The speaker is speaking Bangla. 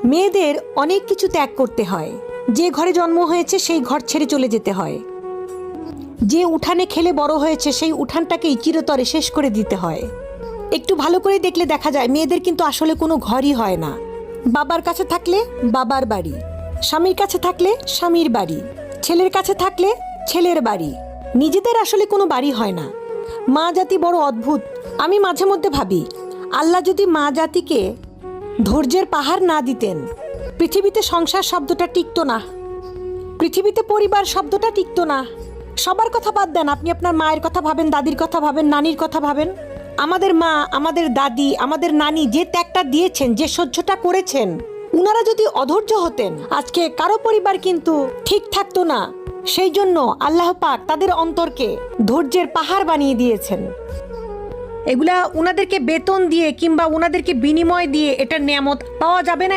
মেয়েদের অনেক কিছু ত্যাগ করতে হয়। যে ঘরে জন্ম হয়েছে সেই ঘর ছেড়ে চলে যেতে হয়। যে উঠানে খেলে বড় হয়েছে সেই উঠানটাকেই চিরতরে শেষ করে দিতে হয়। একটু ভালো করে দেখলে দেখা যায় মেয়েদের কিন্তু আসলে কোনো ঘরই হয় না। বাবার কাছে থাকলে বাবার বাড়ি, স্বামীর কাছে থাকলে স্বামীর বাড়ি, ছেলের কাছে থাকলে ছেলের বাড়ি, নিজেদের আসলে কোনো বাড়ি হয় না। মা জাতি বড় অদ্ভুত। আমি মাঝে মধ্যে ভাবি, আল্লাহ যদি মা জাতিকে ধৈর্যের পাহাড় না দিতেন, পৃথিবীতে সংসার শব্দটা টিকতো না, পৃথিবীতে পরিবার শব্দটা টিকতো না। সবার কথা বাদ দেন, আপনি আপনার মায়ের কথা ভাবেন, দাদির কথা ভাবেন, নানির কথা ভাবেন। আমাদের মা, আমাদের দাদি, আমাদের নানি যে ত্যাগটা দিয়েছেন, যে সহ্যটা করেছেন, উনারা যদি অধৈর্য হতেন আজকে কারো পরিবার কিন্তু ঠিক থাকতো না। সেই জন্য আল্লাহ পাক তাদের অন্তরকে ধৈর্যের পাহাড় বানিয়ে দিয়েছেন। এগুলা উনাদেরকে বেতন দিয়ে কিংবা উনাদেরকে বিনিময় দিয়ে এটা নেয়ামত পাওয়া যাবে না।